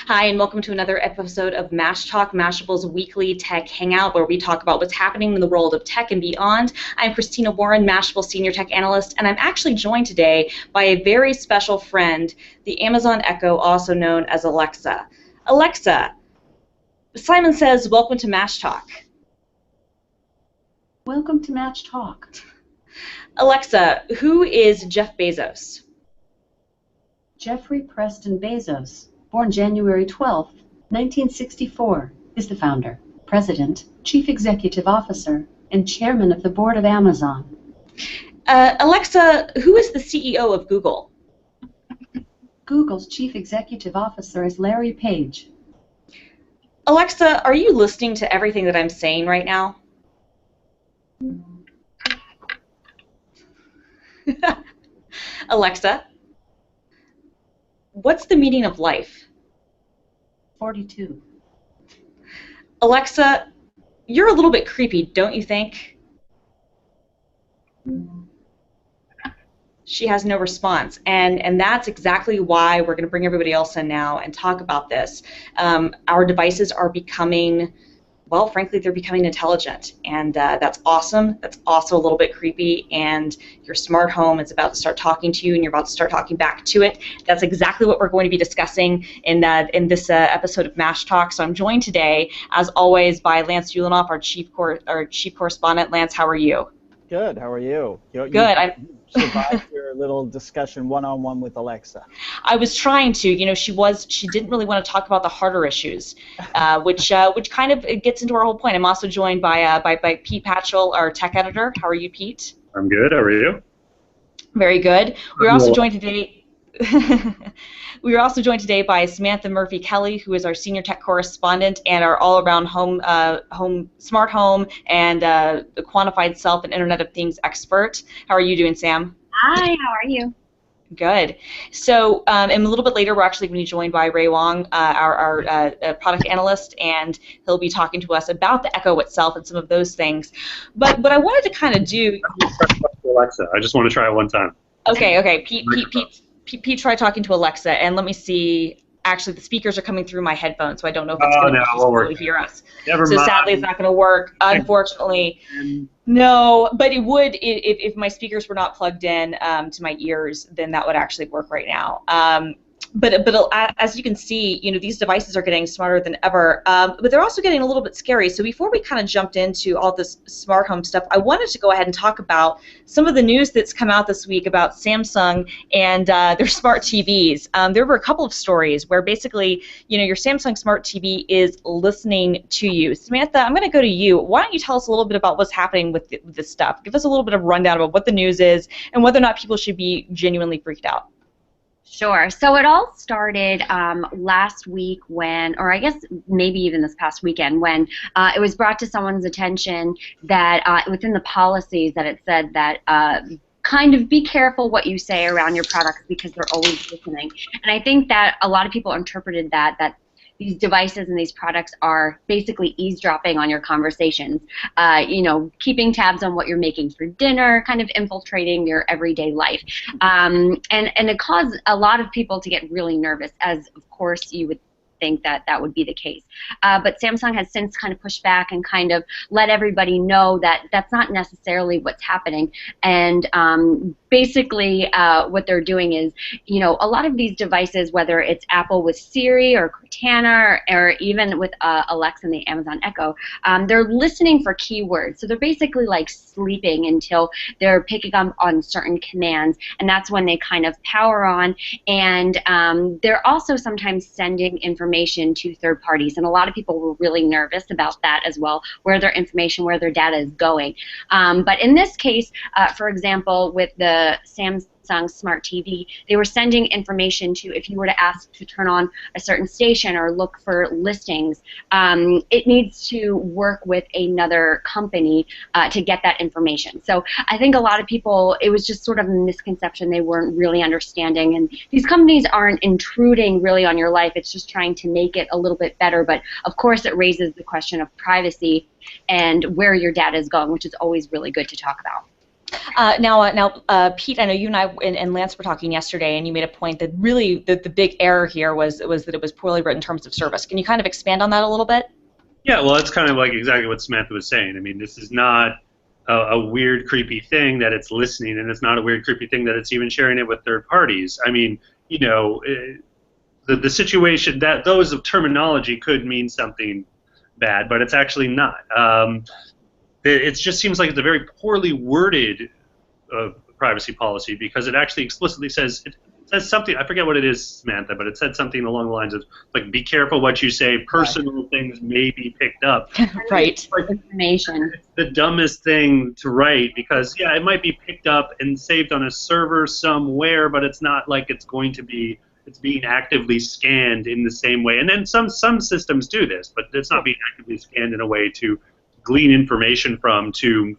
Hi, and welcome to another episode of Mash Talk, Mashable's weekly tech hangout, where we talk about what's happening in the world of tech and beyond. I'm Christina Warren, Mashable Senior Tech Analyst, and I'm actually joined today by a very special friend, the Amazon Echo, also known as Alexa. Alexa, Simon says, welcome to Mash Talk. Welcome to Mash Talk. Alexa, who is Jeff Bezos? Jeffrey Preston Bezos, born January 12, 1964, is the founder, president, chief executive officer, and chairman of the board of Amazon. Alexa, who is the CEO of Google? Google's chief executive officer is Larry Page. Alexa, are you listening to everything that I'm saying right now? Alexa, what's the meaning of life? 42. Alexa, you're a little bit creepy, don't you think? She has no response, and that's exactly why we're going to bring everybody else in now and talk about this. Our devices are becoming, well, frankly, they're becoming intelligent, and that's awesome. That's also a little bit creepy, and your smart home is about to start talking to you, and you're about to start talking back to it. That's exactly what we're going to be discussing in this episode of Mash Talk. So I'm joined today, as always, by Lance Ulanoff, our chief correspondent. Lance, how are you? Good. How are you? Good. You survived your little discussion one-on-one with Alexa. I was trying to. You know, she didn't really want to talk about the harder issues, which kind of gets into our whole point. I'm also joined by Pete Patchell, our tech editor. How are you, Pete? I'm good. How are you? Very good. We're also joined today. We are also joined today by Samantha Murphy Kelly, who is our senior tech correspondent and our all-around smart home and quantified self and Internet of Things expert. How are you doing, Sam? Hi, how are you? Good. So, and a little bit later, we're actually going to be joined by Ray Wong, our product analyst, and he'll be talking to us about the Echo itself and some of those things. But what I wanted to kind of do. Alexa, I just want to try it one time. Okay. Pete, try talking to Alexa, and let me see. Actually, the speakers are coming through my headphones, so I don't know if it's going to hear us. Never so mind. Sadly, it's not going to work, unfortunately. No, but it would if my speakers were not plugged in to my ears, then that would actually work right now. But as you can see, you know, these devices are getting smarter than ever, but they're also getting a little bit scary. So before we kind of jumped into all this smart home stuff, I wanted to go ahead and talk about some of the news that's come out this week about Samsung and their smart TVs. There were a couple of stories where basically, you know, your Samsung smart TV is listening to you. Samantha, I'm going to go to you. Why don't you tell us a little bit about what's happening with this stuff? Give us a little bit of rundown about what the news is and whether or not people should be genuinely freaked out. Sure. So it all started last week when, or I guess maybe even this past weekend, when it was brought to someone's attention that within the policies that it said that kind of be careful what you say around your products because they're always listening. And I think that a lot of people interpreted that these devices and these products are basically eavesdropping on your conversations, you know, keeping tabs on what you're making for dinner, kind of infiltrating your everyday life. And it caused a lot of people to get really nervous, as of course you would think that would be the case. But Samsung has since kind of pushed back and kind of let everybody know that that's not necessarily what's happening. And basically what they're doing is, you know, a lot of these devices, whether it's Apple with Siri or Cortana or even with Alexa and the Amazon Echo, they're listening for keywords. So they're basically like sleeping until they're picking up on certain commands, and that's when they kind of power on. And they're also sometimes sending information to third parties, and a lot of people were really nervous about that as well, where their information, where their data is going. But in this case, for example, with the Samsung Smart TV, they were sending information to, if you were to ask to turn on a certain station or look for listings, it needs to work with another company to get that information. So I think a lot of people, it was just sort of a misconception. They weren't really understanding, and these companies aren't intruding really on your life. It's just trying to make it a little bit better, but of course it raises the question of privacy and where your data is going, which is always really good to talk about. Now, Pete, I know you and I and Lance were talking yesterday, and you made a point that really the big error here was that it was poorly written in terms of service. Can you kind of expand on that a little bit? Yeah, well, it's kind of like exactly what Samantha was saying. I mean, this is not a weird, creepy thing that it's listening, and it's not a weird, creepy thing that it's even sharing it with third parties. I mean, you know, the situation that those of terminology could mean something bad, but it's actually not. It just seems like it's a very poorly worded privacy policy because it actually explicitly says it says something. I forget what it is, Samantha, but it said something along the lines of like, "Be careful what you say. Personal things may be picked up." Right. Like, Information. it's the dumbest thing to write because yeah, it might be picked up and saved on a server somewhere, but it's not like it's going to be. It's being actively scanned in the same way, and then some systems do this, but it's not being actively scanned in a way to glean information from to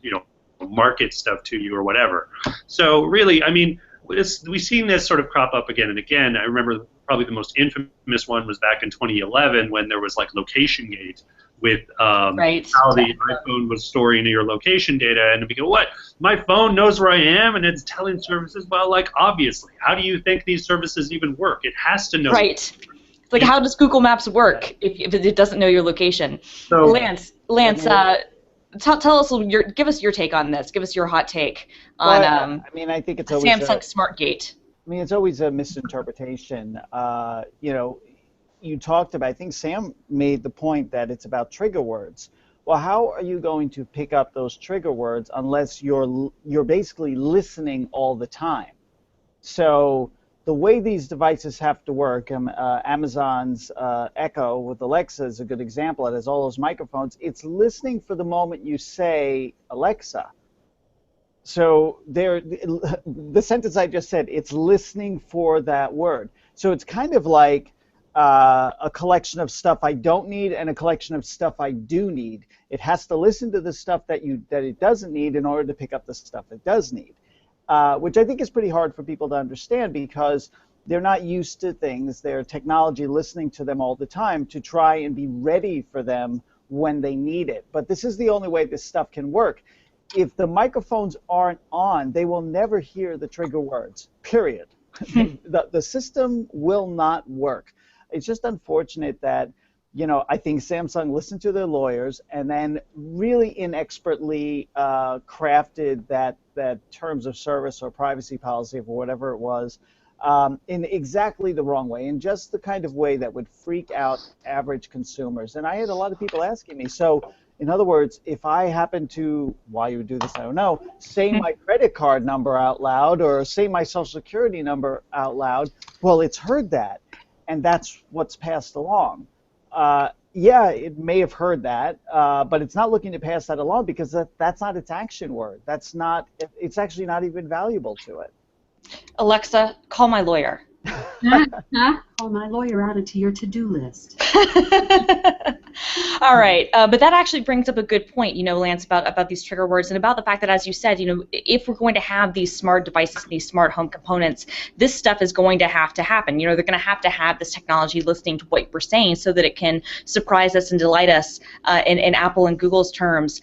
market stuff to you or whatever. So really, I mean, we've seen this sort of crop up again and again. I remember probably the most infamous one was back in 2011 when there was like location gate with Right. how the iPhone was storing your location data, and we go, what? My phone knows where I am, and it's telling services. Well, like obviously, how do you think these services even work? It has to know. Right. It's like, how does Google Maps work if it doesn't know your location? So, Lance, tell us, give us your take on this. Give us your hot take on I mean, I think it's always Samsung SmartGate. I mean, it's always a misinterpretation. You know, you talked about, I think Sam made the point that it's about trigger words. Well, how are you going to pick up those trigger words unless you're basically listening all the time? So the way these devices have to work, Amazon's Echo with Alexa is a good example. It has all those microphones. It's listening for the moment you say Alexa. So the sentence I just said, it's listening for that word. So it's kind of like a collection of stuff I don't need and a collection of stuff I do need. It has to listen to the stuff that it doesn't need in order to pick up the stuff it does need, which I think is pretty hard for people to understand because they're not used to things. Their technology listening to them all the time to try and be ready for them when they need it. But this is the only way this stuff can work. If the microphones aren't on, they will never hear the trigger words, period. The system will not work. It's just unfortunate that, I think Samsung listened to their lawyers and then really inexpertly crafted that terms of service or privacy policy or whatever it was in exactly the wrong way, in just the kind of way that would freak out average consumers. And I had a lot of people asking me, so in other words, if I happen to, why you would do this, I don't know, say my credit card number out loud or say my social security number out loud, well, it's heard that, and that's what's passed along. Yeah, it may have heard that, but it's not looking to pass that along because that's not its action word. It's actually not even valuable to it. Alexa, call my lawyer. Call my lawyer, add it to your to-do list. All right, but that actually brings up a good point, Lance, about these trigger words and about the fact that, as you said, if we're going to have these smart devices and these smart home components, this stuff is going to have to happen. They're going to have this technology listening to what we're saying so that it can surprise us and delight us in Apple and Google's terms.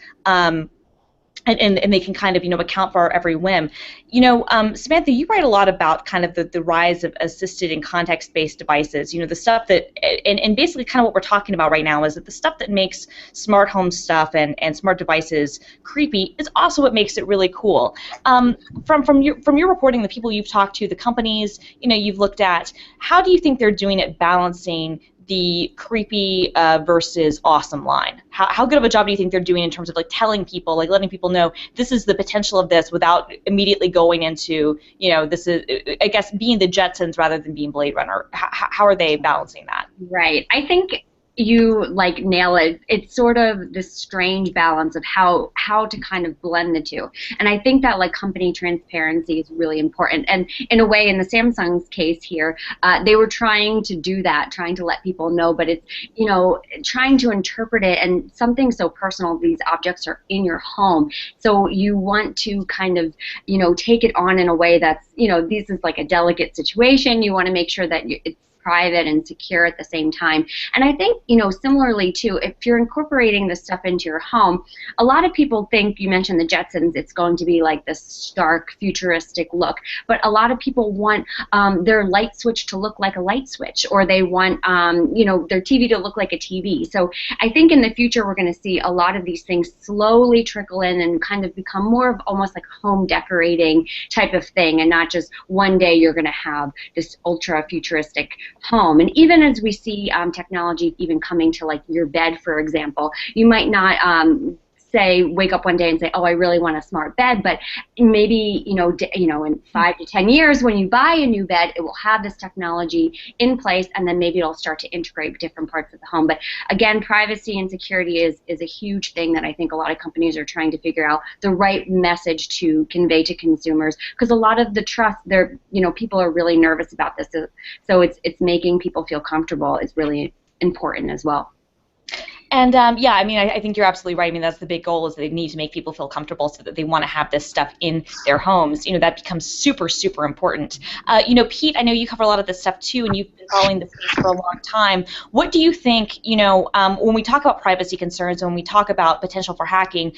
And they can kind of, account for our every whim. Samantha, you write a lot about kind of the rise of assisted and context-based devices. The stuff that, and basically kind of what we're talking about right now is that the stuff that makes smart home stuff and smart devices creepy is also what makes it really cool. From your reporting, the people you've talked to, the companies, you've looked at, how do you think they're doing at balancing the creepy versus awesome line? How good of a job do you think they're doing in terms of telling people, letting people know this is the potential of this without immediately going into, this is, I guess, being the Jetsons rather than being Blade Runner? How are they balancing that? Right. I think you nail it. It's sort of this strange balance of how to kind of blend the two. And I think that company transparency is really important. And in a way, in the Samsung's case here, they were trying to do that, trying to let people know, but it's, trying to interpret it, and something so personal, these objects are in your home. So you want to kind of, take it on in a way that's, this is like a delicate situation. You want to make sure that it's private and secure at the same time. And I think, similarly too, if you're incorporating this stuff into your home, a lot of people think, you mentioned the Jetsons, it's going to be like this stark, futuristic look, but a lot of people want their light switch to look like a light switch, or they want, their TV to look like a TV. So I think in the future we're going to see a lot of these things slowly trickle in and kind of become more of almost like a home decorating type of thing, and not just one day you're going to have this ultra futuristic home. And even as we see technology even coming to like your bed, for example, you might not wake up one day and say, oh, I really want a smart bed, but maybe, in 5 to 10 years when you buy a new bed, it will have this technology in place, and then maybe it'll start to integrate different parts of the home. But again, privacy and security is a huge thing that I think a lot of companies are trying to figure out the right message to convey to consumers, because a lot of the trust, people are really nervous about this. So it's making people feel comfortable is really important as well. And I think you're absolutely right. I mean, that's the big goal, is they need to make people feel comfortable so that they want to have this stuff in their homes. That becomes super, super important. Pete, I know you cover a lot of this stuff too, and you've been following the space for a long time. What do you think, when we talk about privacy concerns, when we talk about potential for hacking,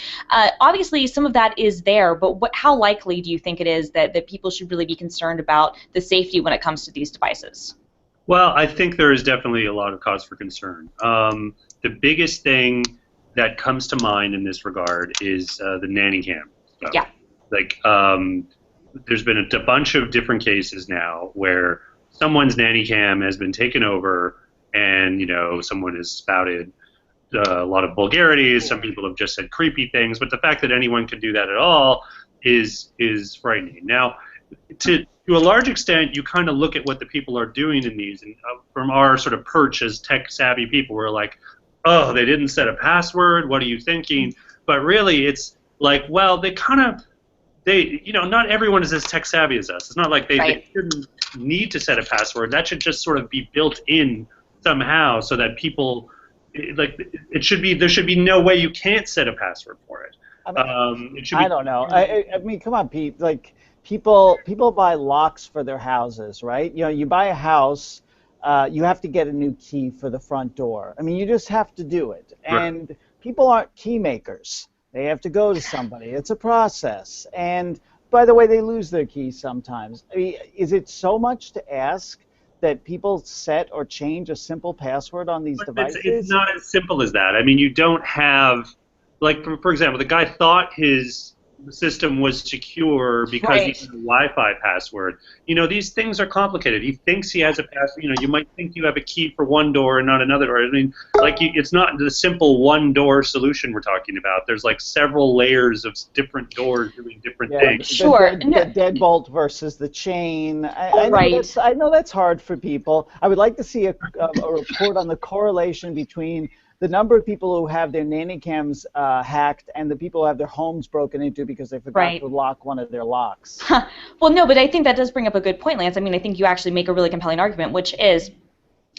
obviously some of that is there, but how likely do you think it is that people should really be concerned about the safety when it comes to these devices? Well, I think there is definitely a lot of cause for concern. The biggest thing that comes to mind in this regard is the nanny cam stuff. Yeah. Like, there's been a bunch of different cases now where someone's nanny cam has been taken over, and someone has spouted a lot of vulgarities. Some people have just said creepy things, but the fact that anyone can do that at all is frightening. Now, to a large extent, you kind of look at what the people are doing in these, and from our sort of perch as tech-savvy people, we're like, oh, they didn't set a password, what are you thinking? But really, it's like, well, not everyone is as tech-savvy as us. It's not like they shouldn't need to set a password. That should just sort of be built in somehow, so that people, there should be no way you can't set a password for it. I don't know. I mean, come on, Pete. Like, people buy locks for their houses, right? You buy a house, you have to get a new key for the front door. I mean, you just have to do it. And people aren't key makers. They have to go to somebody. It's a process. And by the way, they lose their keys sometimes. I mean, is it so much to ask that people set or change a simple password on these devices? It's not as simple as that. I mean, you don't have, like, for example, the guy thought his system was secure because he had a Wi-Fi password. These things are complicated. He thinks he has a password. You might think you have a key for one door and not another door. I mean, it's not the simple one-door solution we're talking about. There's like several layers of different doors doing different things. The deadbolt versus the chain. I know that's hard for people. I would like to see a report on the correlation between the number of people who have their nanny cams hacked and the people who have their homes broken into because they forgot to lock one of their locks. Well, no, but I think that does bring up a good point, Lance. I mean, I think you actually make a really compelling argument, which is,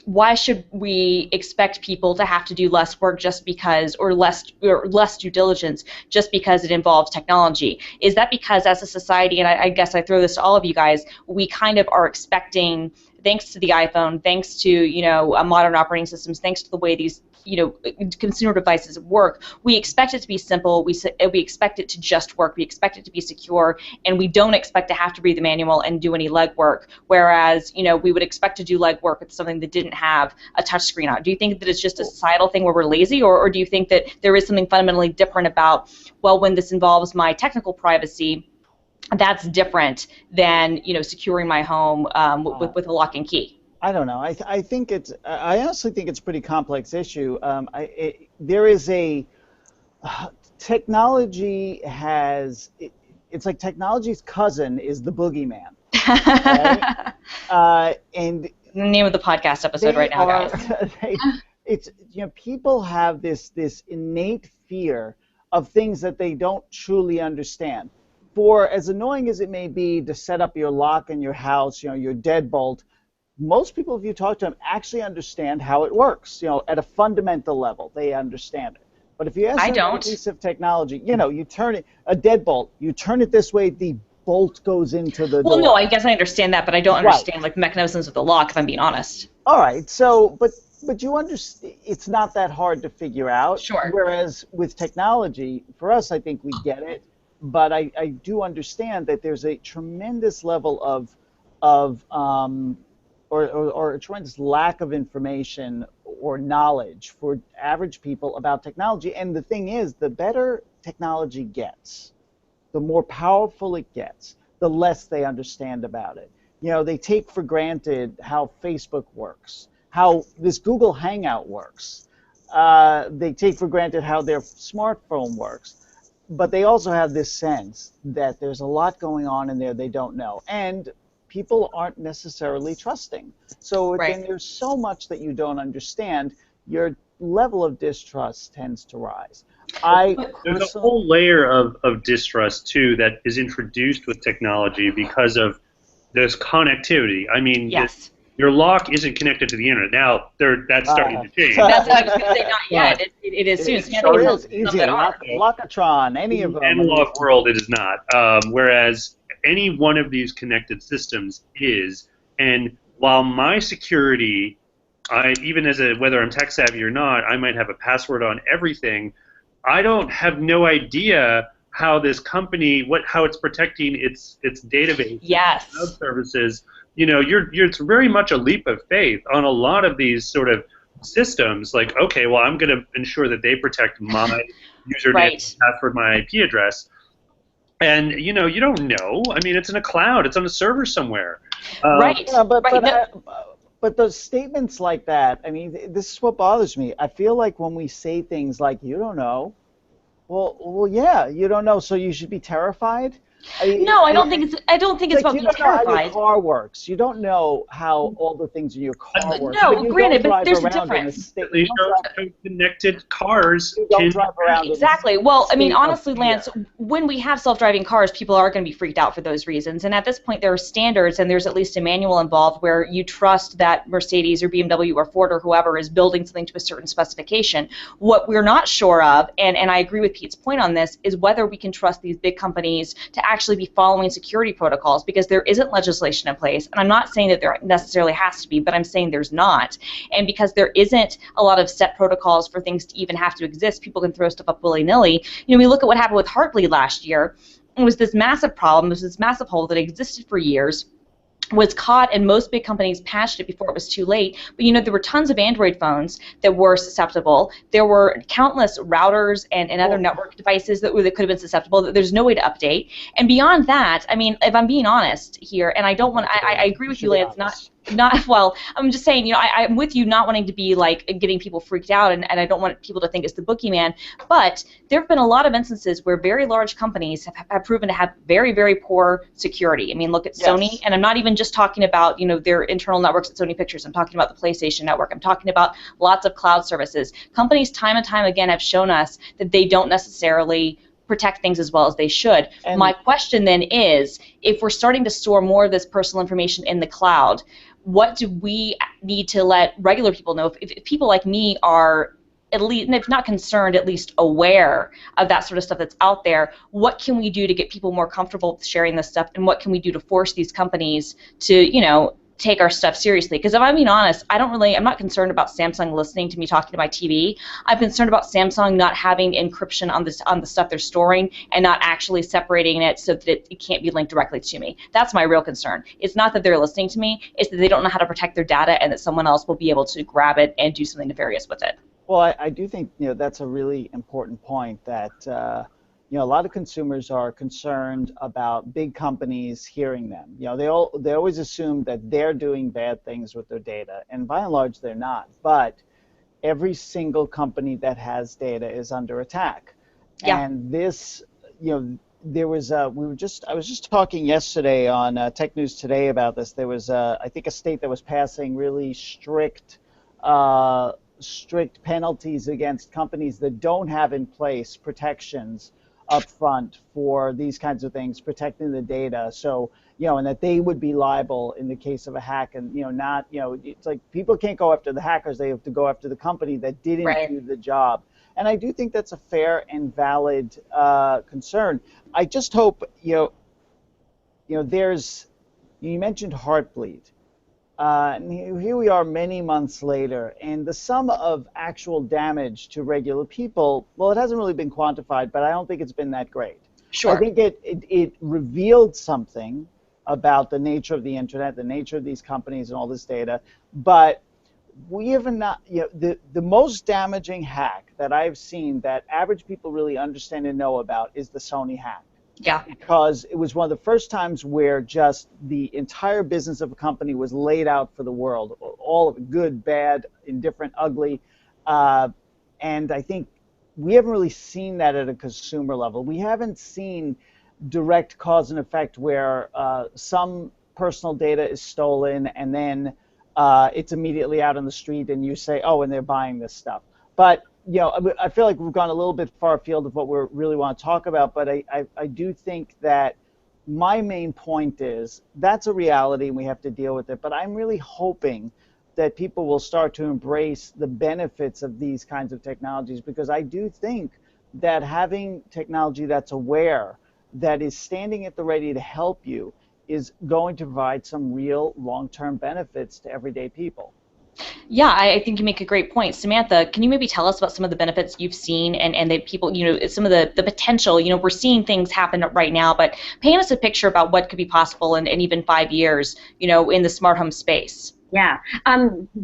why should we expect people to have to do less work just because, or less due diligence just because it involves technology? Is that because as a society, and I guess I throw this to all of you guys, we kind of are expecting, thanks to the iPhone, thanks to modern operating systems, thanks to the way these consumer devices work, we expect it to be simple, we expect it to just work, we expect it to be secure, and we don't expect to have to read the manual and do any legwork, whereas we would expect to do legwork with something that didn't have a touch screen on it. Do you think that it's just a societal thing where we're lazy, or do you think that there is something fundamentally different about, well, when this involves my technical privacy, that's different than securing my home with a lock and key? I don't know. I honestly think it's a pretty complex issue. There is technology has. It's like technology's cousin is the boogeyman. Right? And the name of the podcast episode right now, guys. People have this innate fear of things that they don't truly understand. For as annoying as it may be to set up your lock in your house, your deadbolt, most people, if you talk to them, actually understand how it works. At a fundamental level, they understand it. But if you ask them a piece of technology, you turn it, a deadbolt, you turn it this way, the bolt goes into the door. Well, no, I guess I understand that, but I don't understand like the mechanisms of the lock, if I'm being honest. All right, so but you understand it's not that hard to figure out. Sure. Whereas with technology, for us, I think we get it, but I do understand that there's a tremendous level of or a tremendous lack of information or knowledge for average people about technology. And the thing is, the better technology gets, the more powerful it gets, the less they understand about it. You know, they take for granted how Facebook works, how this Google Hangout works. They take for granted how their smartphone works. But they also have this sense that there's a lot going on in there they don't know. And people aren't necessarily trusting. So when there's so much that you don't understand, your level of distrust tends to rise. There's a whole layer of distrust, too, that is introduced with technology because of this connectivity. I mean, Yes. Your lock isn't connected to the internet. Now, that's starting to change. That's what I was going to say, not yet. It is soon. It sure is easy. Lockatron, any of them. Analog world, it is not. Whereas any one of these connected systems is. And while my security, even whether I'm tech savvy or not, I might have a password on everything. I don't have no idea how this company, how it's protecting its database, yes, cloud services. You know, it's very much a leap of faith on a lot of these sort of systems. Like, okay, well, I'm going to ensure that they protect my username, password, my IP address. And, you know, you don't know. I mean, it's in a cloud. It's on a server somewhere. Right. Yeah, but those statements like that, I mean, this is what bothers me. I feel like when we say things like, you don't know, well, yeah, you don't know, so you should be terrified? No, I don't think it's about being terrified. You don't know how your car works. You don't know how all the things in your car work. No, granted, but there's a difference. Connected cars. You don't drive around. Exactly. Well, I mean, honestly, Lance, when we have self-driving cars, people are going to be freaked out for those reasons. And at this point, there are standards, and there's at least a manual involved where you trust that Mercedes or BMW or Ford or whoever is building something to a certain specification. What we're not sure of, and I agree with Pete's point on this, is whether we can trust these big companies to actually be following security protocols, because there isn't legislation in place. And I'm not saying that there necessarily has to be, but I'm saying there's not. And because there isn't a lot of set protocols for things to even have to exist, people can throw stuff up willy-nilly. You know, we look at what happened with Heartbleed last year. It was this massive problem. It was this massive hole that existed for years, was caught, and most big companies patched it before it was too late. But you know, there were tons of Android phones that were susceptible. There were countless routers and other network devices that could have been susceptible that there's no way to update. And beyond that, I mean, if I'm being honest here, and I don't want, I agree with you, Lance, not well, I'm just saying, you know, I'm with you not wanting to be like getting people freaked out, and I don't want people to think it's the boogeyman, but there have been a lot of instances where very large companies have proven to have very, very poor security. I mean, look at Sony, and I'm not even just talking about, you know, their internal networks at Sony Pictures. I'm talking about the PlayStation Network. I'm talking about lots of cloud services. Companies time and time again have shown us that they don't necessarily protect things as well as they should. And my question then is, if we're starting to store more of this personal information in the cloud, what do we need to let regular people know? If people like me are at least, if not concerned, at least aware of that sort of stuff that's out there, what can we do to get people more comfortable with sharing this stuff, and what can we do to force these companies to, you know, take our stuff seriously? Because if I'm being honest, I'm not concerned about Samsung listening to me talking to my TV. I'm concerned about Samsung not having encryption on the stuff they're storing, and not actually separating it so that it can't be linked directly to me. That's my real concern. It's not that they're listening to me, it's that they don't know how to protect their data, and that someone else will be able to grab it and do something nefarious with it. Well, I do think, you know, that's a really important point, that you know, a lot of consumers are concerned about big companies hearing them. You know, they always assume that they're doing bad things with their data, and by and large they're not. But every single company that has data is under attack. Yeah. And this, you know, there was I was just talking yesterday on Tech News Today about this. There was I think a state that was passing really strict penalties against companies that don't have in place protections up front for these kinds of things, protecting the data. So, you know, and that they would be liable in the case of a hack, and, you know, not, you know, it's like people can't go after the hackers, they have to go after the company that didn't do the job. And I do think that's a fair and valid concern. I just hope, you know, you mentioned Heartbleed. And here we are many months later, and the sum of actual damage to regular people, well, it hasn't really been quantified, but I don't think it's been that great. Sure. I think it revealed something about the nature of the internet, the nature of these companies and all this data, but we have not, the most damaging hack that I've seen that average people really understand and know about is the Sony hack. Yeah. Because it was one of the first times where just the entire business of a company was laid out for the world, all of it, good, bad, indifferent, ugly. And I think we haven't really seen that at a consumer level. We haven't seen direct cause and effect where some personal data is stolen and then it's immediately out on the street and you say, oh, and they're buying this stuff. But I feel like we've gone a little bit far afield of what we really want to talk about, but I do think that my main point is that's a reality and we have to deal with it, but I'm really hoping that people will start to embrace the benefits of these kinds of technologies, because I do think that having technology that's aware, that is standing at the ready to help you, is going to provide some real long-term benefits to everyday people. Yeah, I think you make a great point. Samantha, can you maybe tell us about some of the benefits you've seen and the people, some of the potential, we're seeing things happen right now, but paint us a picture about what could be possible in even 5 years, in the smart home space. Yeah.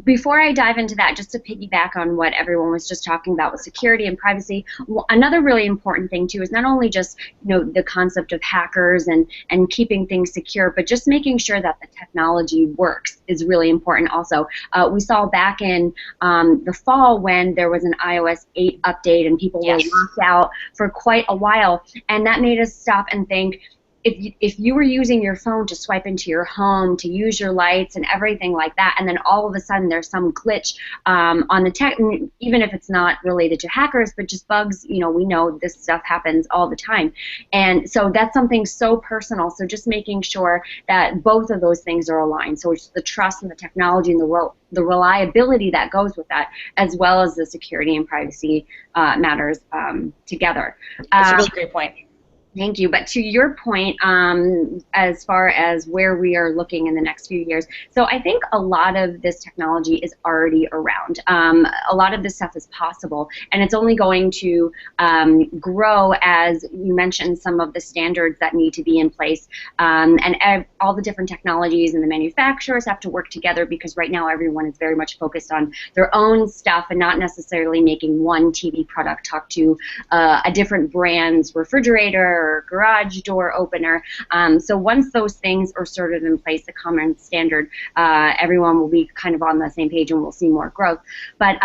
Before I dive into that, just to piggyback on what everyone was just talking about with security and privacy, another really important thing too is not only just the concept of hackers and keeping things secure, but just making sure that the technology works is really important. Also, we saw back in the fall when there was an iOS 8 update and people were locked out for quite a while, and that made us stop and think. If you were using your phone to swipe into your home, to use your lights and everything like that, and then all of a sudden there's some glitch on the tech, even if it's not related to hackers, but just bugs, we know this stuff happens all the time. And so that's something so personal. So just making sure that both of those things are aligned. So it's the trust and the technology and the reliability that goes with that, as well as the security and privacy matters together. That's a really great point. Thank you. But to your point, as far as where we are looking in the next few years, so I think a lot of this technology is already around. A lot of this stuff is possible, and it's only going to grow as you mentioned some of the standards that need to be in place, and all the different technologies and the manufacturers have to work together, because right now everyone is very much focused on their own stuff and not necessarily making one TV product talk to a different brand's refrigerator or garage door opener. So once those things are sort of in place, the common standard, everyone will be kind of on the same page and we'll see more growth. But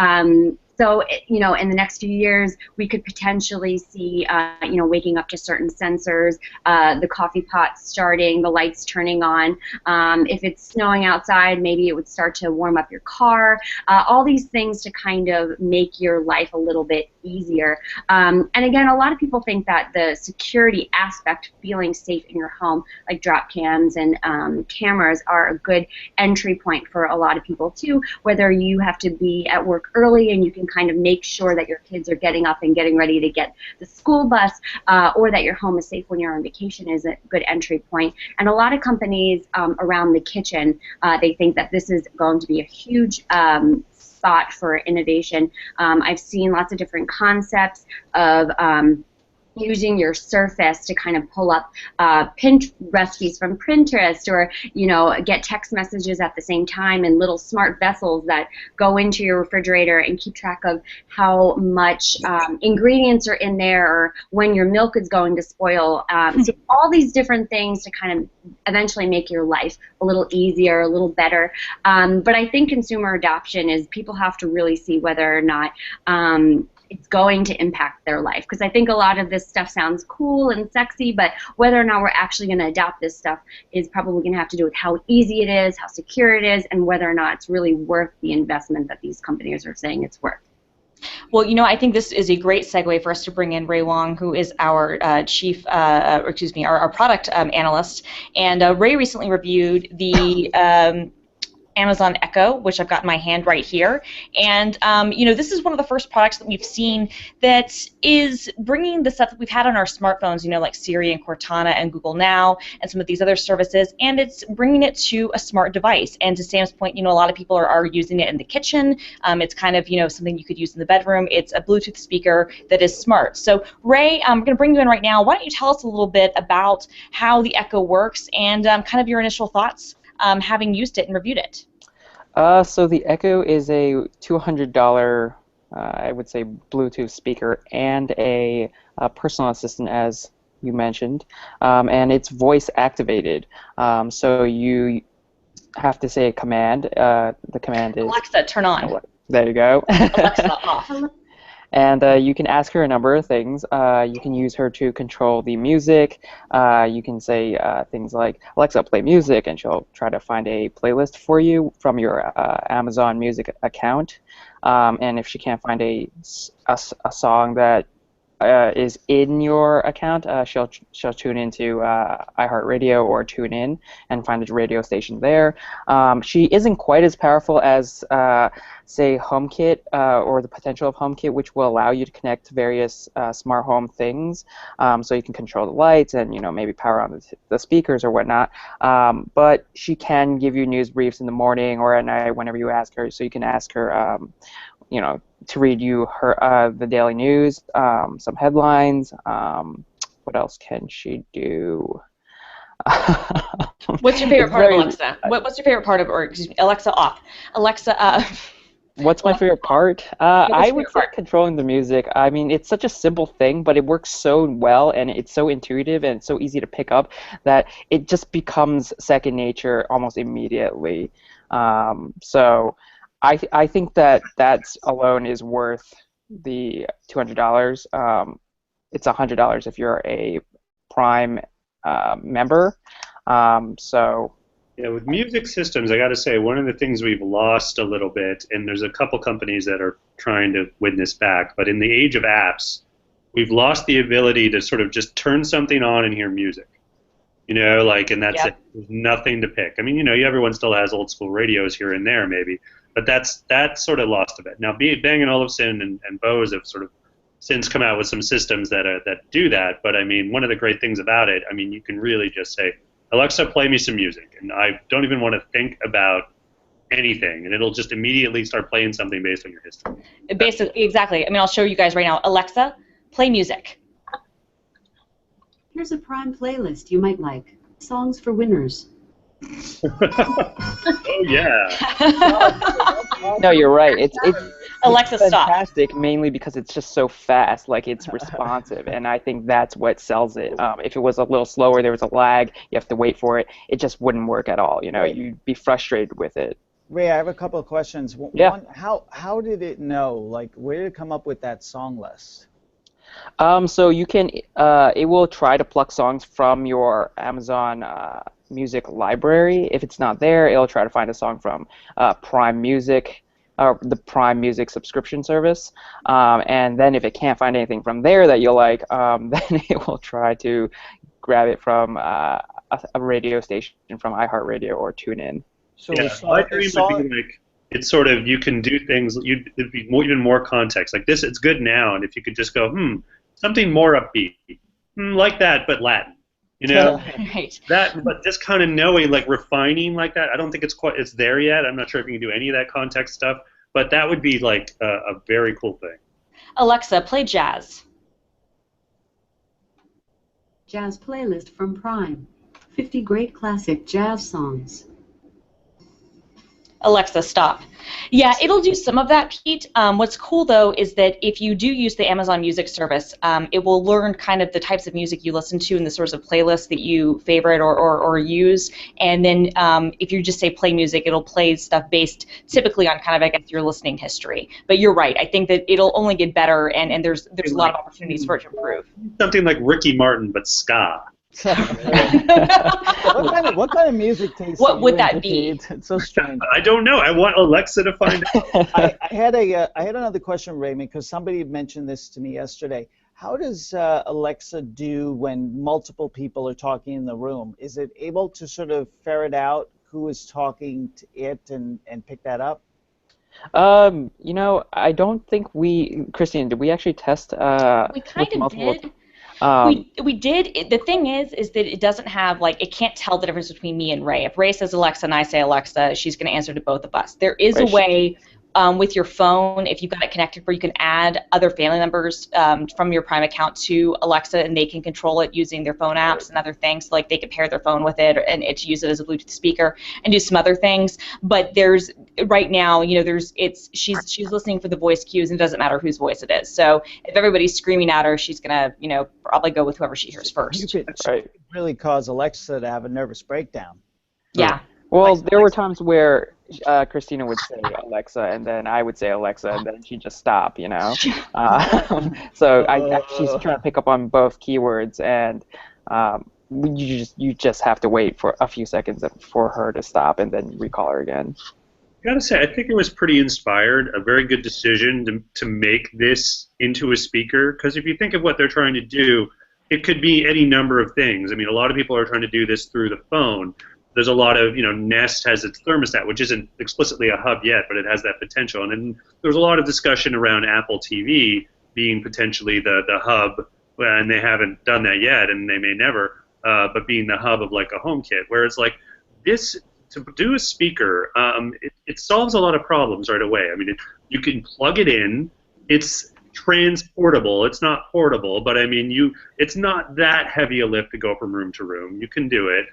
so, in the next few years, we could potentially see, waking up to certain sensors, the coffee pot starting, the lights turning on. If it's snowing outside, maybe it would start to warm up your car. All these things to kind of make your life a little bit easier. And again, a lot of people think that the security aspect, feeling safe in your home, like drop cams and cameras, are a good entry point for a lot of people too, whether you have to be at work early and you can kind of make sure that your kids are getting up and getting ready to get the school bus, or that your home is safe when you're on vacation, is a good entry point. And a lot of companies around the kitchen, they think that this is going to be a huge spot for innovation. I've seen lots of different concepts of using your Surface to kind of pull up recipes from Pinterest, or get text messages at the same time, and little smart vessels that go into your refrigerator and keep track of how much ingredients are in there, or when your milk is going to spoil. So all these different things to kind of eventually make your life a little easier, a little better. But I think consumer adoption is people have to really see whether or not it's going to impact their life. Because I think a lot of this stuff sounds cool and sexy, but whether or not we're actually going to adopt this stuff is probably going to have to do with how easy it is, how secure it is, and whether or not it's really worth the investment that these companies are saying it's worth. Well, I think this is a great segue for us to bring in Ray Wong, who is our our product analyst. And Ray recently reviewed the Amazon Echo, which I've got in my hand right here. And, this is one of the first products that we've seen that is bringing the stuff that we've had on our smartphones, like Siri and Cortana and Google Now and some of these other services, and it's bringing it to a smart device. And to Sam's point, a lot of people are using it in the kitchen. It's kind of, something you could use in the bedroom. It's a Bluetooth speaker that is smart. So, Ray, I'm going to bring you in right now. Why don't you tell us a little bit about how the Echo works and kind of your initial thoughts having used it and reviewed it? So the Echo is a $200, I would say, Bluetooth speaker and a personal assistant, as you mentioned, and it's voice activated. So you have to say a command. The command is Alexa, turn on. There you go. Alexa, off. And you can ask her a number of things. You can use her to control the music. You can say things like, Alexa, play music, and she'll try to find a playlist for you from your Amazon Music account. And if she can't find a song that is in your account, she'll tune into iHeartRadio or tune in and find a radio station there. She isn't quite as powerful as say HomeKit or the potential of HomeKit, which will allow you to connect to various smart home things, so you can control the lights and maybe power on the speakers or whatnot. But she can give you news briefs in the morning or at night whenever you ask her. So you can ask her, to read you the daily news, some headlines. What else can she do? What's your favorite part of Alexa? What's your favorite part of, or excuse me, Alexa off. Alexa. What's my favorite part? I would say controlling the music. I mean, it's such a simple thing, but it works so well, and it's so intuitive and so easy to pick up that it just becomes second nature almost immediately. So I think that alone is worth the $200. It's $100 if you're a Prime member. Yeah, with music systems, I got to say, one of the things we've lost a little bit, and there's a couple companies that are trying to win this back, but in the age of apps, we've lost the ability to sort of just turn something on and hear music. And that's it. There's nothing to pick. I mean, everyone still has old school radios here and there maybe, but that's sort of lost a bit. Now, Bang & Olufsen and Bose have sort of since come out with some systems that do that, but I mean, one of the great things about it, I mean, you can really just say, Alexa, play me some music, and I don't even want to think about anything, and it'll just immediately start playing something based on your history. Basically, exactly. I mean, I'll show you guys right now. Alexa, play music. Here's a Prime playlist you might like. Songs for winners. Oh yeah. No, you're right. It's Alexa, stop. Fantastic, mainly because it's just so fast. Like, it's responsive, and I think that's what sells it. If it was a little slower, there was a lag, you have to wait for it. It just wouldn't work at all. You'd be frustrated with it. Ray, I have a couple of questions. Yeah. One, how did it know? Like, where did it come up with that song list? So you can, it will try to pluck songs from your Amazon Music library. If it's not there, it'll try to find a song from Prime Music, or the Prime Music subscription service. And then if it can't find anything from there that you like, then it will try to grab it from a radio station from iHeartRadio or TuneIn. So yeah, my dream would be like, it's sort of, you can do things, it'd be even more context. Like this, it's good now, and if you could just go, something more upbeat, like that, but Latin. Right. That, but just kind of knowing, like refining like that. I don't think it's there yet. I'm not sure if you can do any of that context stuff, but that would be like a very cool thing. Alexa, play jazz. Jazz playlist from Prime. 50 great classic jazz songs. Alexa, stop. Yeah, it'll do some of that, Pete. What's cool, though, is that if you do use the Amazon Music service, it will learn kind of the types of music you listen to and the sorts of playlists that you favorite or use. And then if you just say play music, it'll play stuff based typically on kind of, I guess, your listening history. But you're right. I think that it'll only get better, and there's a lot of opportunities for it to improve. Something like Ricky Martin, but ska. what kind of music taste? What would that be? It's so strange. I don't know. I want Alexa to find out. I had another question, Raymond, because somebody mentioned this to me yesterday. How does Alexa do when multiple people are talking in the room? Is it able to sort of ferret out who is talking to it and pick that up? I don't think Christine, did we actually test We kind with of multiple? did. We did. The thing is that it doesn't have, like, it can't tell the difference between me and Ray. If Ray says Alexa and I say Alexa, she's going to answer to both of us. There is a Right. way with your phone, if you've got it connected, where you can add other family members from your Prime account to Alexa, and they can control it using their phone apps and other things. Like, they could pair their phone with it and use it as a Bluetooth speaker and do some other things. But there's right now, she's listening for the voice cues, and it doesn't matter whose voice it is. So if everybody's screaming at her, she's gonna, probably go with whoever she hears first. You could really cause Alexa to have a nervous breakdown. Yeah. Well, there were times where Christina would say Alexa, and then I would say Alexa, and then she'd just stop, So she's trying to pick up on both keywords, and you just have to wait for a few seconds for her to stop, and then recall her again. I gotta say, I think it was pretty inspired, a very good decision to make this into a speaker, because if you think of what they're trying to do, it could be any number of things. I mean, a lot of people are trying to do this through the phone. There's a lot of, Nest has its thermostat, which isn't explicitly a hub yet, but it has that potential. And then there's a lot of discussion around Apple TV being potentially the hub, and they haven't done that yet, and they may never, but being the hub of like a HomeKit, where it's like this, to do a speaker, it solves a lot of problems right away. I mean, you can plug it in, it's transportable, it's not portable, but I mean, it's not that heavy a lift to go from room to room. You can do it.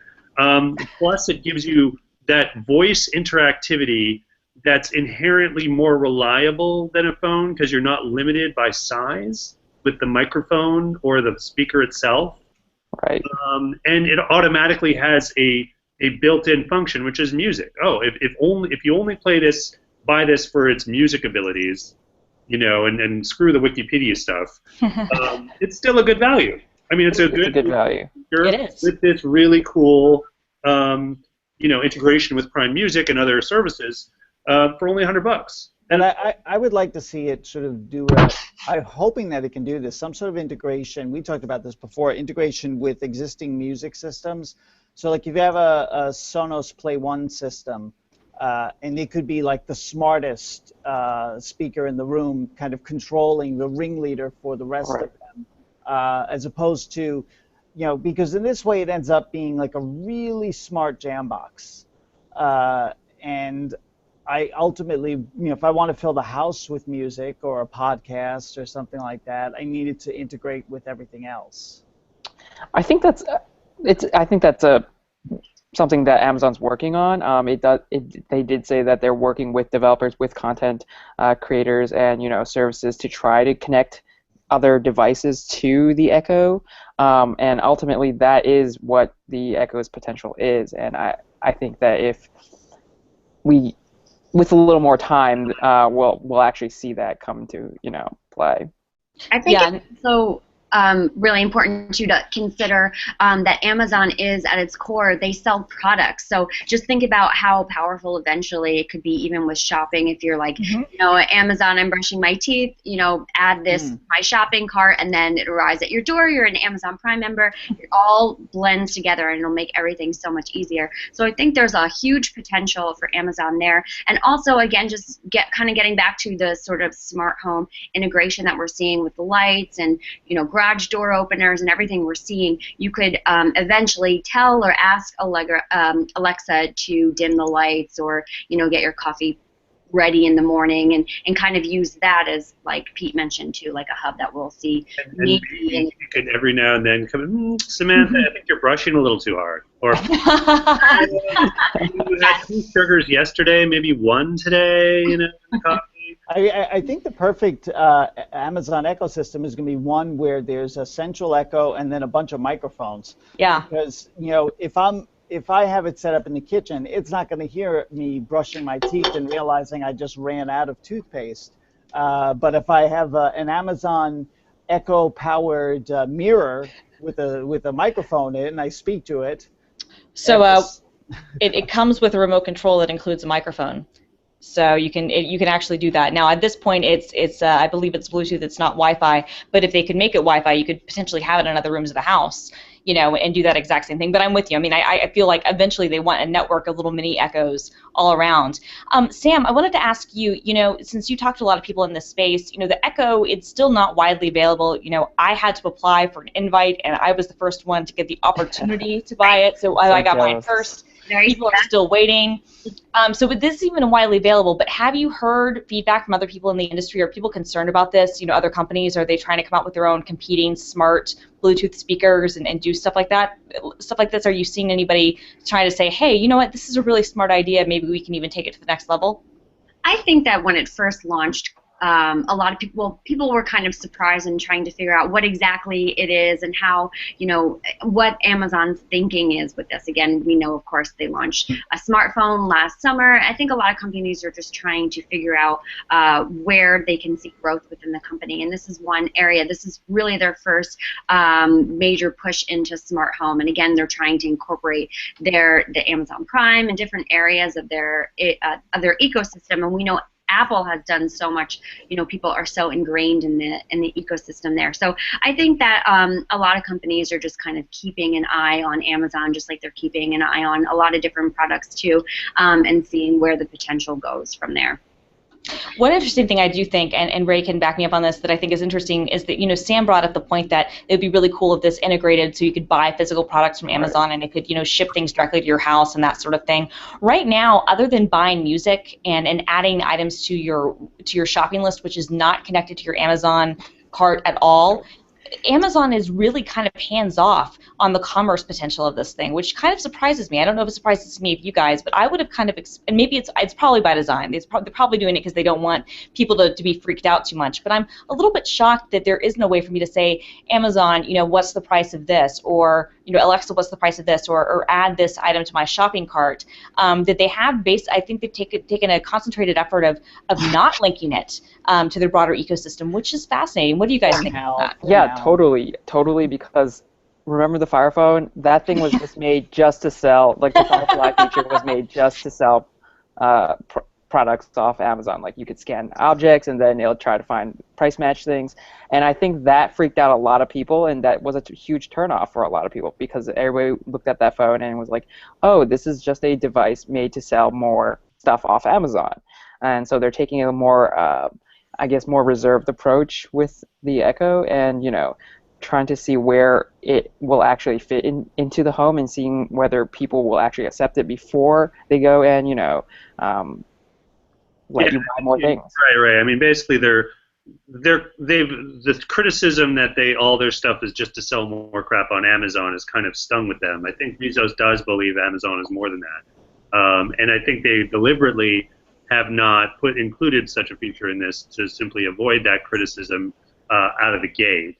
Plus, it gives you that voice interactivity that's inherently more reliable than a phone, because you're not limited by size with the microphone or the speaker itself. Right. And it automatically has a built-in function, which is music. Oh, if you only buy this for its music abilities, and screw the Wikipedia stuff, it's still a good value. I mean, it's a good value. It is. With this really cool, integration with Prime Music and other services for only $100. And I would like to see it sort of do I'm hoping that it can do this, some sort of integration. We talked about this before, integration with existing music systems. So like if you have a Sonos Play One system, and it could be like the smartest speaker in the room, kind of controlling the ringleader for the rest of them, as opposed to, because in this way it ends up being like a really smart jam box. And I ultimately, if I want to fill the house with music or a podcast or something like that, I need it to integrate with everything else. I think that's something that Amazon's working on. They did say that they're working with developers, with content creators, and services to try to connect other devices to the Echo, and ultimately that is what the Echo's potential is. And I think that if we, with a little more time, we'll actually see that come to play. I think it's also really important to consider that Amazon is, at its core, they sell products. So just think about how powerful eventually it could be, even with shopping. If you're like, at Amazon, I'm brushing my teeth, add this to my shopping cart, and then it arrives at your door. You're an Amazon Prime member. It all blends together, and it'll make everything so much easier. So I think there's a huge potential for Amazon there. And also, again, just getting back to the sort of smart home integration that we're seeing with the lights and, garage door openers and everything we're seeing, you could eventually tell or ask Alexa to dim the lights, or get your coffee ready in the morning, and kind of use that as, like Pete mentioned too, like a hub that we'll see. And you could every now and then come in, Samantha, I think you're brushing a little too hard. Or you had 2 sugars yesterday, maybe 1 today, in the coffee. I think the perfect Amazon ecosystem is going to be one where there's a central Echo and then a bunch of microphones. Yeah. Because if I have it set up in the kitchen, it's not going to hear me brushing my teeth and realizing I just ran out of toothpaste. But if I have an Amazon Echo-powered mirror with a microphone in it, and I speak to it. So it comes with a remote control that includes a microphone. So you can actually do that. Now at this point, it's I believe it's Bluetooth. It's not Wi-Fi. But if they could make it Wi-Fi, you could potentially have it in other rooms of the house, and do that exact same thing. But I'm with you. I mean, I feel like eventually they want a network of little mini Echoes all around. Sam, I wanted to ask you, since you talked to a lot of people in this space, the Echo, it's still not widely available. I had to apply for an invite, and I was the first one to get the opportunity to buy it. So I got mine first. People are still waiting. So this isn't even widely available, but have you heard feedback from other people in the industry? Are people concerned about this? Other companies, are they trying to come out with their own competing smart Bluetooth speakers and do stuff like that? Stuff like this, are you seeing anybody trying to say, hey, you know what, this is a really smart idea, maybe we can even take it to the next level? I think that when it first launched, a lot of people were kind of surprised and trying to figure out what exactly it is and how, what Amazon's thinking is with this. Again, we know, of course, they launched a smartphone last summer. I think a lot of companies are just trying to figure out where they can see growth within the company, and this is one area. This is really their first major push into smart home, and again, they're trying to incorporate the Amazon Prime and different areas of their ecosystem, and we know Apple has done so much. People are so ingrained in the ecosystem there. So I think that a lot of companies are just kind of keeping an eye on Amazon, just like they're keeping an eye on a lot of different products too, and seeing where the potential goes from there. One interesting thing I do think, and Ray can back me up on this, that I think is interesting is that, Sam brought up the point that it would be really cool if this integrated so you could buy physical products from Amazon and it could, ship things directly to your house and that sort of thing. Right now, other than buying music and adding items to your shopping list, which is not connected to your Amazon cart at all, Amazon is really kind of hands-off on the commerce potential of this thing, which kind of surprises me. I don't know if it surprises me of you guys, but I would have kind of, and maybe it's probably by design. They're probably doing it because they don't want people to be freaked out too much. But I'm a little bit shocked that there is no way for me to say, Amazon, what's the price of this? Or, Alexa, what's the price of this? Or add this item to my shopping cart. That they have I think they've taken a concentrated effort of not linking it to their broader ecosystem, which is fascinating. What do you guys think about that? Yeah, totally, because remember the Fire Phone? That thing was just made just to sell, like the Firefly feature was made just to sell products off Amazon. Like you could scan objects and then it'll try to find price match things. And I think that freaked out a lot of people, and that was a huge turnoff for a lot of people because everybody looked at that phone and was like, oh, this is just a device made to sell more stuff off Amazon. And so they're taking a more, I guess, more reserved approach with the Echo and, trying to see where it will actually fit into the home and seeing whether people will actually accept it before they go and, let you buy more things. Right. I mean, basically, the criticism that all their stuff is just to sell more crap on Amazon has kind of stung with them. I think Bezos does believe Amazon is more than that, and I think they deliberately have not included such a feature in this to simply avoid that criticism out of the gate.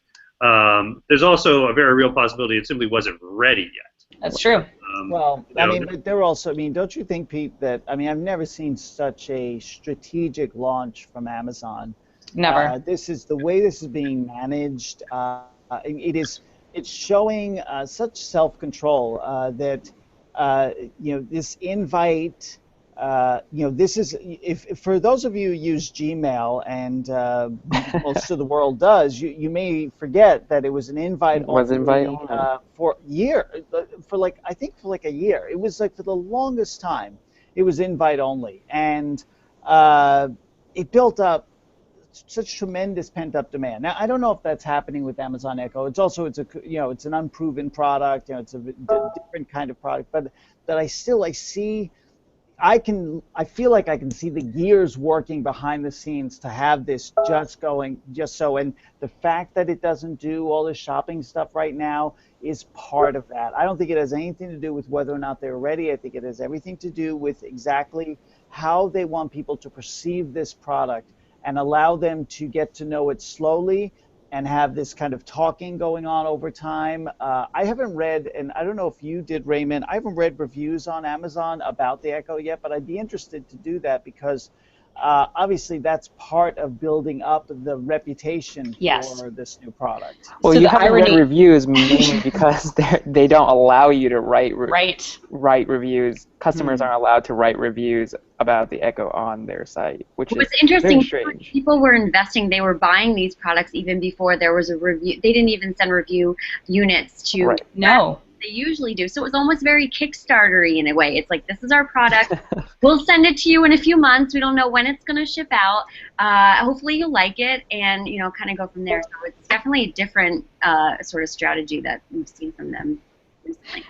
There's also a very real possibility it simply wasn't ready yet. That's true. Well, but they're also, don't you think, Pete, that, I've never seen such a strategic launch from Amazon. Never. This is the way this is being managed. It's showing such self-control that, this invite, this is, if for those of you who use Gmail, and most of the world does, you may forget that it was an invite only for a year, I think for a year. It was for the longest time, it was invite only, and it built up such tremendous pent-up demand. Now, I don't know if that's happening with Amazon Echo. It's an unproven product. It's a different kind of product, but that I feel like I can see the gears working behind the scenes to have this just so, and the fact that it doesn't do all the shopping stuff right now is part of that. I don't think it has anything to do with whether or not they're ready. I think it has everything to do with exactly how they want people to perceive this product and allow them to get to know it slowly and have this kind of talking going on over time. I haven't read, and I don't know if you did, Raymond, I haven't read reviews on Amazon about the Echo yet, but I'd be interested to do that because obviously that's part of building up the reputation Yes. for this new product. Well, So you the haven't read irony, reviews mainly because they don't allow you to right? write reviews. Customers aren't allowed to write reviews about the Echo on their site, which It was is very interesting. strange. People were investing. They were buying these products even before there was a review. They didn't even send review units to. Right. No. They usually do. So it was almost very Kickstarter-y in a way. It's like, this is our product. We'll send it to you in a few months. We don't know when it's going to ship out. Hopefully you'll like it, and kind of go from there. So it's definitely a different sort of strategy that we've seen from them recently.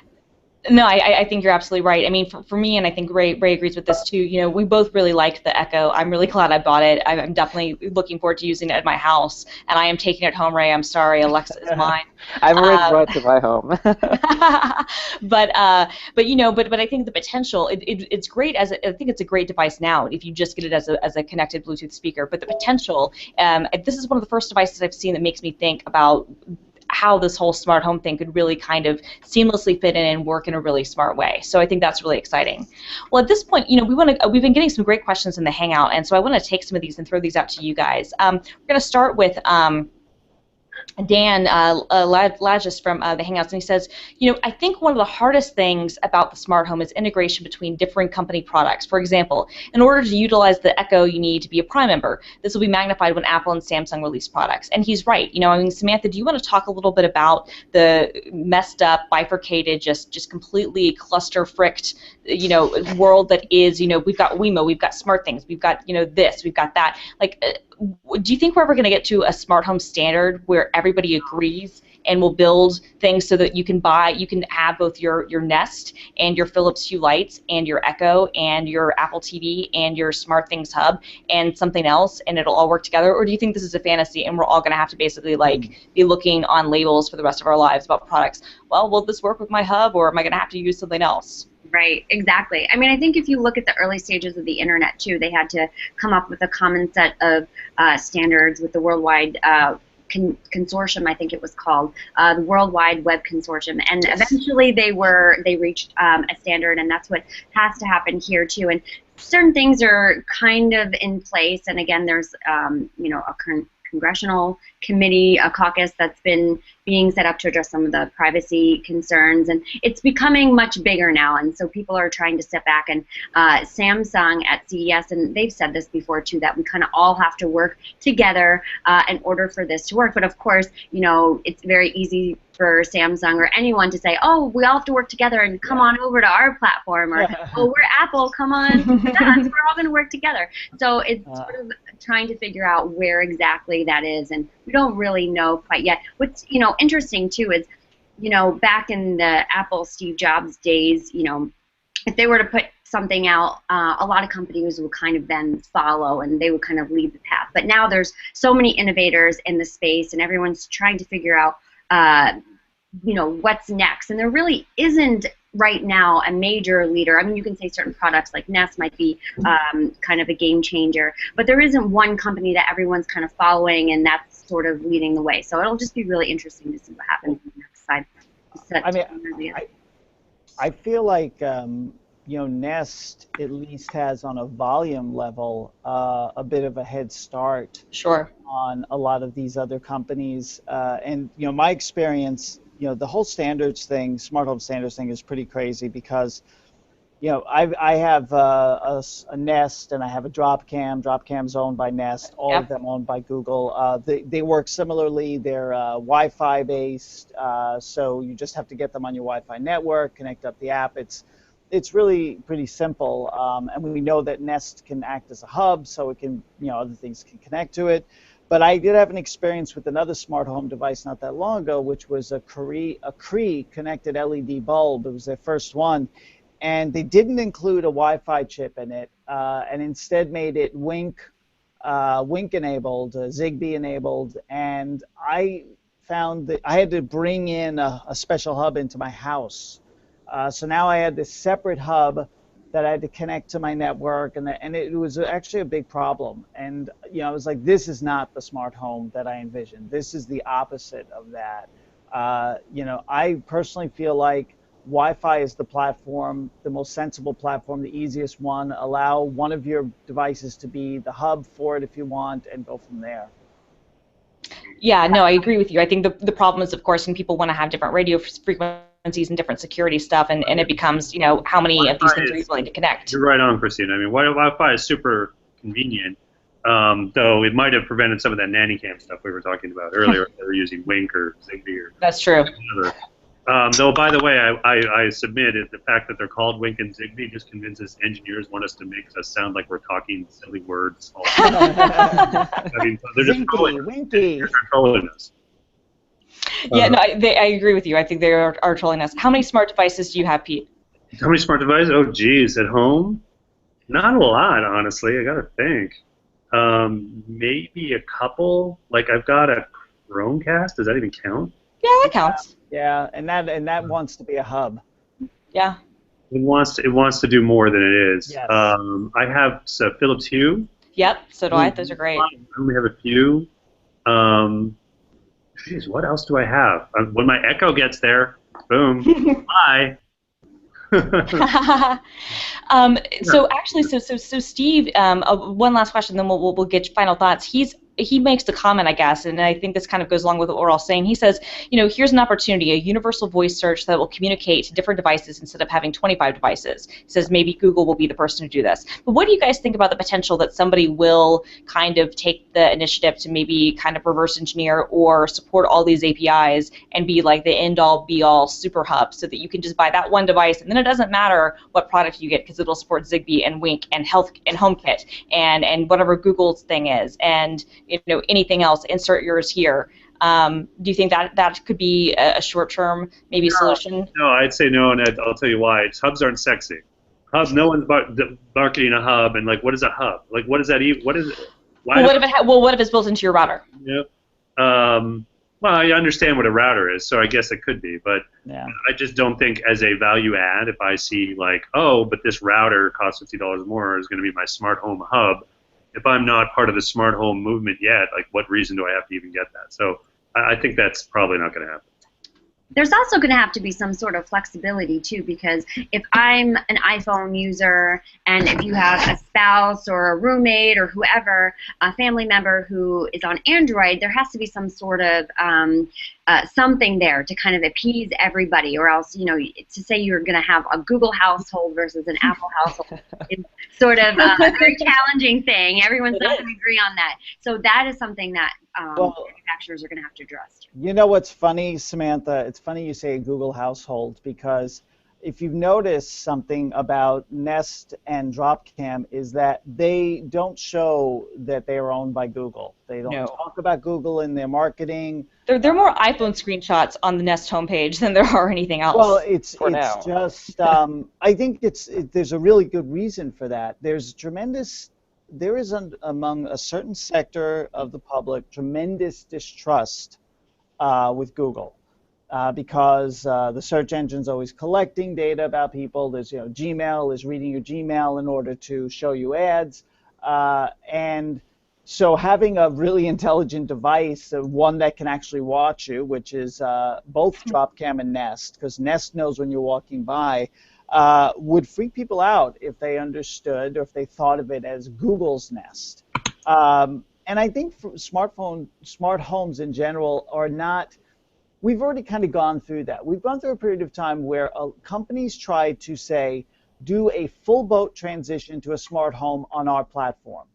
No, I think you're absolutely right. I mean, for me, and I think Ray agrees with this too, we both really liked the Echo. I'm really glad I bought it. I'm definitely looking forward to using it at my house, and I am taking it home, Ray. I'm sorry, Alexa is mine. I've already brought it to my home. but I think the potential, it's great I think it's a great device now if you just get it as a connected Bluetooth speaker. But the potential, this is one of the first devices I've seen that makes me think about how this whole smart home thing could really kind of seamlessly fit in and work in a really smart way. So I think that's really exciting. Well, at this point, we've been getting some great questions in the Hangout, and so I want to take some of these and throw these out to you guys. We're going to start with Dan Lagis from the Hangouts, and he says, I think one of the hardest things about the smart home is integration between different company products. For example, in order to utilize the Echo, you need to be a Prime member. This will be magnified when Apple and Samsung release products. And he's right. Samantha, do you want to talk a little bit about the messed up, bifurcated, just completely cluster-fricked, world that is, we've got Wemo, we've got SmartThings, we've got, this, we've got that. Do you think we're ever going to get to a smart home standard where everybody agrees and will build things so that you can have both your Nest and your Philips Hue lights and your Echo and your Apple TV and your SmartThings hub and something else, and it'll all work together? Or do you think this is a fantasy and we're all going to have to basically be looking on labels for the rest of our lives about products? Well, will this work with my hub, or am I going to have to use something else? Right, exactly. I mean, I think if you look at the early stages of the internet too, they had to come up with a common set of standards with the Worldwide Consortium, I think it was called, the World Wide Web Consortium, and eventually they reached a standard, and that's what has to happen here too. And certain things are kind of in place, and again, there's a congressional committee, a caucus that's been being set up to address some of the privacy concerns, and it's becoming much bigger now, and so people are trying to step back. And Samsung at CES, and they've said this before too, that we kind of all have to work together in order for this to work. But of course, it's very easy for Samsung or anyone to say, oh, we all have to work together and come on over to our platform, or oh, we're Apple, come on to us, we're all going to work together. So it's sort of trying to figure out where exactly that is, and we don't really know quite yet. What's interesting too is, back in the Apple Steve Jobs days, if they were to put something out, a lot of companies would kind of then follow, and they would kind of lead the path. But now there's so many innovators in the space, and everyone's trying to figure out what's next, and there really isn't right now a major leader. I mean, you can say certain products like Nest might be kind of a game changer, but there isn't one company that everyone's kind of following and that's sort of leading the way. So it'll just be really interesting to see what happens on the next side. I feel like Nest at least has on a volume level a bit of a head start on a lot of these other companies. And my experience, the whole standards thing, smart home standards thing, is pretty crazy because I have a Nest and I have a Dropcam. Dropcam's owned by Nest, all of them owned by Google. They work similarly. They're Wi-Fi based, so you just have to get them on your Wi-Fi network, connect up the app. It's really pretty simple, and we know that Nest can act as a hub, so it can, other things can connect to it. But I did have an experience with another smart home device not that long ago, which was a Cree connected LED bulb. It was their first one, and they didn't include a Wi-Fi chip in it, and instead made it Wink enabled, Zigbee enabled, and I found that I had to bring in a special hub into my house. So now I had this separate hub that I had to connect to my network, and it was actually a big problem. And I was like, this is not the smart home that I envisioned. This is the opposite of that. I personally feel like Wi-Fi is the platform, the most sensible platform, the easiest one. Allow one of your devices to be the hub for it if you want, and go from there. Yeah, no, I agree with you. I think the problem is, of course, when people want to have different radio frequencies and different security stuff, and it becomes, how many of these things are you willing to connect? You're right on, Christine. I mean, Wi-Fi is super convenient, though it might have prevented some of that nanny cam stuff we were talking about earlier. They were using Wink or Zigbee or That's true. whatever. Though, by the way, I submit it, the fact that they're called Wink and Zigbee just convinces engineers want us to make us sound like we're talking silly words. I mean, they're just Winky. they're trolling us. Yeah, no, I agree with you. I think they are trolling us. How many smart devices do you have, Pete? How many smart devices? Oh, geez, at home? Not a lot, honestly. I gotta think. Maybe a couple. Like, I've got a Chromecast. Does that even count? Yeah, that counts. Yeah, and that wants to be a hub. Yeah. It wants to do more than it is. Yes. I have Philips Hue. Yep, so do I. Those are great. I only have a few. Geez, what else do I have? When my Echo gets there, boom, bye. So actually, so Steve, one last question, then we'll get final thoughts. He makes the comment, I guess, and I think this kind of goes along with what we're all saying. He says, here's an opportunity, a universal voice search that will communicate to different devices instead of having 25 devices. He says maybe Google will be the person to do this. But what do you guys think about the potential that somebody will kind of take the initiative to maybe kind of reverse engineer or support all these APIs and be like the end-all, be-all super hub so that you can just buy that one device and then it doesn't matter what product you get because it'll support Zigbee and Wink and Health and HomeKit and whatever Google's thing is and anything else, insert yours here. Do you think that could be a short-term maybe solution? No, I'd say no, and I'll tell you why. Hubs aren't sexy. No one's marketing a hub, and like, what is a hub? Like, what does that even? What is it? Why what if it's built into your router? Yeah. Well, I understand what a router is, so I guess it could be, but yeah. I just don't think as a value add, if I see like, oh, but this router costs $50 more, is going to be my smart home hub. If I'm not part of the smart home movement yet, like what reason do I have to even get that? So I think that's probably not going to happen. There's also going to have to be some sort of flexibility too, because if I'm an iPhone user and if you have a spouse or a roommate or whoever, a family member who is on Android, there has to be some sort of something there to kind of appease everybody, or else, to say you're going to have a Google household versus an Apple household is sort of a very challenging thing. Everyone's not going to agree on that. So that is something that manufacturers are going to have to address. You know what's funny, Samantha? It's funny you say Google household, because if you've noticed something about Nest and Dropcam is that they don't show that they are owned by Google. They don't talk about Google in their marketing. There are more iPhone screenshots on the Nest homepage than there are anything else. Well, it's now. just I think there's a really good reason for that. There is among a certain sector of the public tremendous distrust with Google. Because the search engine's always collecting data about people. There's, Gmail is reading your Gmail in order to show you ads. And so having a really intelligent device, one that can actually watch you, which is both Dropcam and Nest, because Nest knows when you're walking by, would freak people out if they understood or if they thought of it as Google's Nest. And I think smart homes in general are not. We've already kind of gone through that. We've gone through a period of time where companies tried to say, do a full boat transition to a smart home on our platform.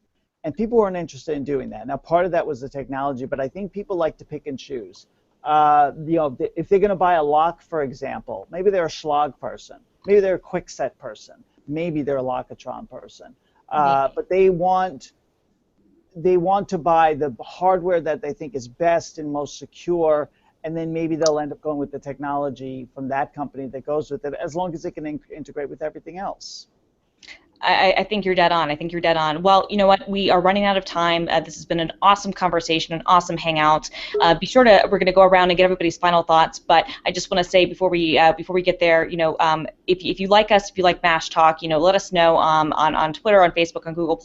And people weren't interested in doing that. Now, part of that was the technology, but I think people like to pick and choose. If they're going to buy a lock, for example, maybe they're a Schlog person. Maybe they're a Kwikset person. Maybe they're a Lockatron person. But they want to buy the hardware that they think is best and most secure, and then maybe they'll end up going with the technology from that company that goes with it, as long as it can integrate with everything else. I think you're dead on. I think you're dead on. Well, you know what? We are running out of time. This has been an awesome conversation, an awesome hangout. Be sure to, we're going to go around and get everybody's final thoughts, but I just want to say before we get there, if you like us, if you like MASH Talk, let us know on Twitter, on Facebook, on Google+,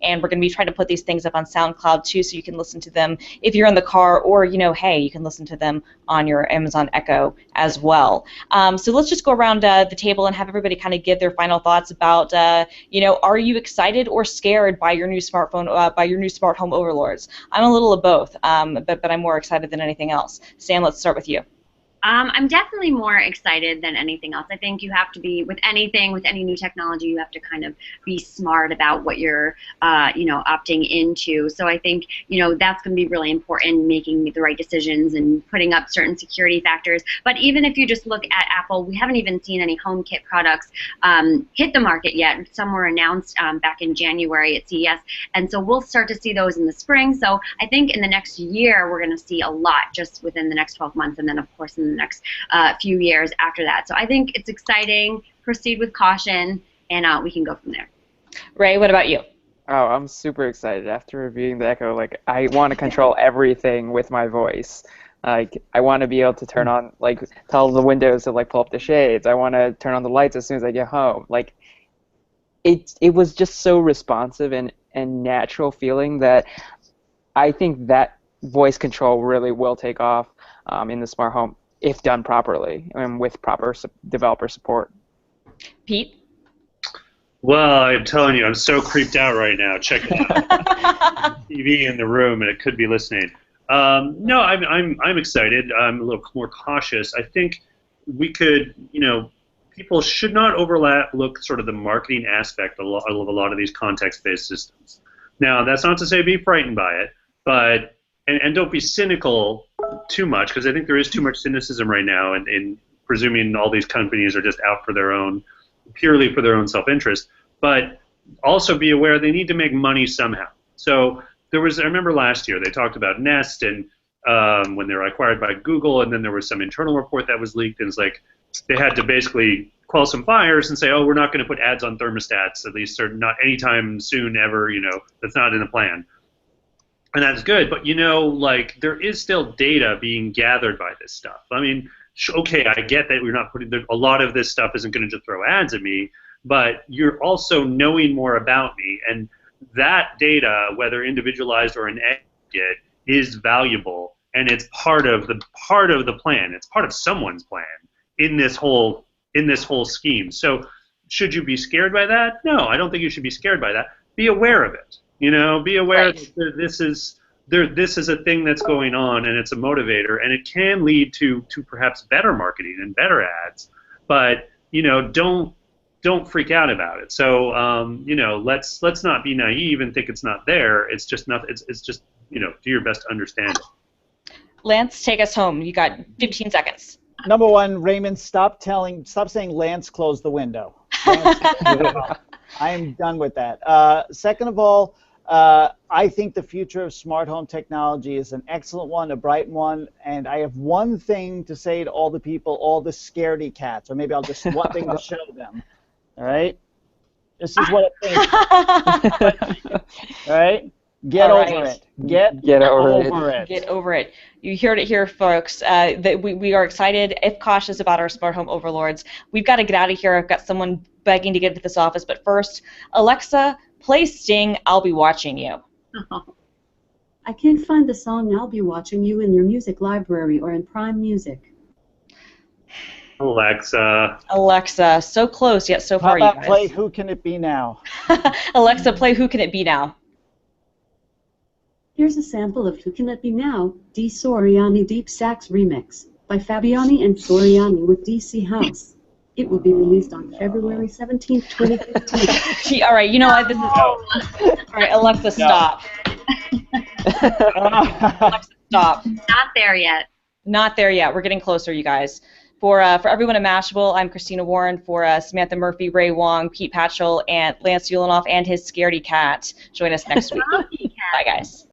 and we're going to be trying to put these things up on SoundCloud too, so you can listen to them if you're in the car, or, hey, you can listen to them on your Amazon Echo as well. So let's just go around the table and have everybody kind of give their final thoughts about, are you excited or scared by your new smartphone, by your new smart home overlords? I'm a little of both, but I'm more excited than anything else. Sam, let's start with you. I'm definitely more excited than anything else. I think you have to be, with anything, with any new technology, you have to kind of be smart about what you're, opting into. So I think, that's going to be really important, making the right decisions and putting up certain security factors. But even if you just look at Apple, we haven't even seen any HomeKit products hit the market yet. Some were announced back in January at CES, and so we'll start to see those in the spring. So I think in the next year, we're going to see a lot just within the next 12 months, and then, of course, in the next few years after that. So I think it's exciting. Proceed with caution, and we can go from there. Ray, what about you? Oh, I'm super excited after reviewing the Echo. Like, I want to control everything with my voice. Like, I want to be able to turn on, tell the windows to pull up the shades. I want to turn on the lights as soon as I get home. Like, it was just so responsive and natural feeling that I think that voice control really will take off in the smart home, if done properly and with proper developer support. Pete? Well, I'm telling you, I'm so creeped out right now. Check it out. TV in the room, and it could be listening. No, I'm excited. I'm a little more cautious. I think we could, people should not overlook sort of the marketing aspect of a lot of these context-based systems. Now, that's not to say be frightened by it, but and don't be cynical too much, because I think there is too much cynicism right now in presuming all these companies are just out for their own, purely for their own self-interest. But also be aware they need to make money somehow. So I remember last year they talked about Nest and when they were acquired by Google, and then there was some internal report that was leaked, and it's like they had to basically quell some fires and say, oh, we're not going to put ads on thermostats, at least not anytime soon ever, that's not in the plan. And that's good, but there is still data being gathered by this stuff. I mean, okay, I get that we're not putting a lot of this stuff isn't going to just throw ads at me, but you're also knowing more about me, and that data, whether individualized or in aggregate, is valuable, and it's part of the plan. It's part of someone's plan in this whole scheme. So, should you be scared by that? No, I don't think you should be scared by that. Be aware of it. Be aware that this is a thing that's going on, and it's a motivator, and it can lead to perhaps better marketing and better ads. But don't freak out about it. So let's not be naive and think it's not there. It's just not. It's just do your best to understand it. Lance, take us home. You got 15 seconds. Number one, Raymond, stop saying Lance closed the window. Lance, I am done with that. Second of all, I think the future of smart home technology is an excellent one, a bright one, and I have one thing to say to all the people, all the scaredy cats, or maybe I'll just one thing to show them. All right? This is what I think. All right? Get over it. Get over it. Get over it. You heard it here, folks. That we are excited, if cautious, about our smart home overlords. We've got to get out of here. I've got someone begging to get into this office, but first, Alexa, play Sting, I'll Be Watching You. I can't find the song I'll Be Watching You in your music library or in Prime Music. Alexa, so close yet so far, you guys. Play Who Can It Be Now? Alexa, play Who Can It Be Now? Here's a sample of Who Can It Be Now, D. Soriani Deep Sax Remix by Fabiani and Soriani with DC House. It will be released on February 17th, 2015. All right, you know what? This is... All right, Alexa, stop. Alexa, stop. Not there yet. Not there yet. We're getting closer, you guys. For everyone at Mashable, I'm Christina Warren. For Samantha Murphy, Ray Wong, Pete Patchell, and Lance Ulanoff and his scaredy cat. Join us next week. Bye, guys.